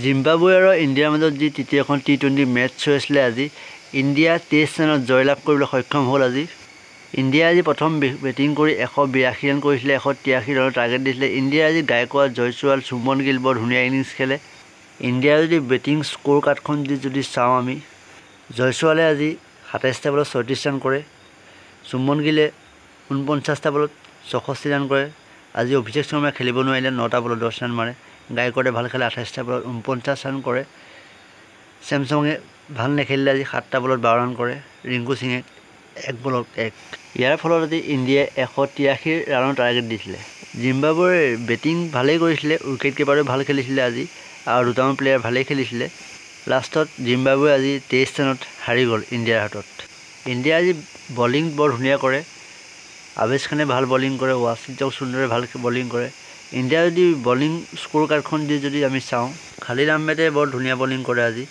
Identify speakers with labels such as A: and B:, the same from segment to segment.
A: Zimbabwe আৰু ইণ্ডিয়াৰ মাজত যি তৃতীয়খন টি20 মেটচ হৈ আছিলে আজি ইণ্ডিয়া 23 ৰানত জয়লাভ কৰিবলৈ সক্ষম হ'ল। আজি ইণ্ডিয়াই আজি প্ৰথম বেটিং কৰি 182 ৰান কৰিছিলে, 183 ৰানৰ টাৰ্গেট দিছিলে। ইণ্ডিয়াই আজি গায়কোৱাড, জয়ছোৱাল, চুমন গিল বৰ ধুনীয়া ইনিংছ খেলে। ইণ্ডিয়াৰ যদি বেটিং স্ক'ৰ কাৰ্ডখন যদি চাওঁ আমি, জয়ছোৱালে আজি 27টা বলত 36 ৰান কৰে, চুমন গিলে 49টা বলত 64 ৰান কৰে। আজি অভিষেক শৰ্মাই খেলিব নোৱাৰিলে, 9টা বলত 10 ৰান মাৰে। গায়কোৱাডে ভাল খেলে, 28টা বলত 49 ৰান কৰে। ছেমছঙে ভাল নেখেলিলে, আজি 7টা বলত 12 ৰান কৰে। ৰিংকু সিঙে 1 বলত 1। ইয়াৰ ফলত আজি ইণ্ডিয়াই 183 ৰানৰ টাৰ্গেট দিছিলে। জিম্বাবুৱে বেটিং ভালেই কৰিছিলে, উইকেট কিপাৰেও ভাল খেলিছিলে আজি, আৰু দুটামান প্লেয়াৰ ভালেই খেলিছিলে। লাষ্টত জিম্বাবুৱে আজি 23 ৰানত হাৰি গ'ল ইণ্ডিয়াৰ হাতত। ইণ্ডিয়াই আজি বলিং বৰ ধুনীয়া কৰে, আবেশ খানে ভাল বলিং কৰে, ৱাশ্বিংটন সুন্দৰে ভাল বলিং কৰে। ইণ্ডিয়া যদি বলিং স্ক'ৰ কাৰ্ডখন যদি আমি চাওঁ, খালিদ আহমেদে বৰ ধুনীয়া বলিং কৰে। আজি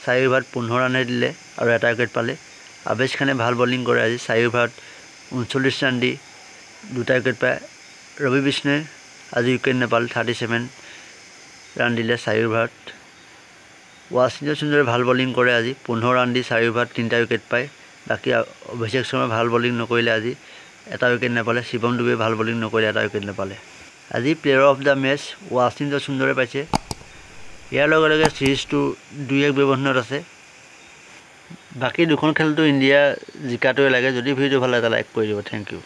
A: 4 অভাৰত 15 ৰানহে দিলে আৰু 1 উইকেট পালে। আবেশ খানে ভাল বলিং কৰে, আজি 4 অভাৰত 39 ৰান দি 2টা উইকেট পায়। ৰবি বিষ্ণুৱে আজি উইকেট নাপালে, 37 ৰান দিলে 4 অভাৰত। ৱাশ্বিংটন সুন্দৰে ভাল বলিং কৰে, আজি 15 ৰান দি 4 অভাৰত 3টা উইকেট পায়। বাকী অভিষেক শৰ্মাই ভাল বলিং নকৰিলে, আজি 1টা উইকেট নাপালে। শিৱম ডুবে ভাল বলিং নকৰিলে, 1টা উইকেট নাপালে। আজি player of the match Washington সুন্দৰে পাইছে। ইয়াৰ লগে লগে চিৰিজটো 2-1 ব্যৱধানত আছে। বাকী দুখন খেলটো ইণ্ডিয়া জিকাটোৱে লাগে। যদি ভিডিঅ' ভাল লাগে লাইক কৰি দিব। Thank U.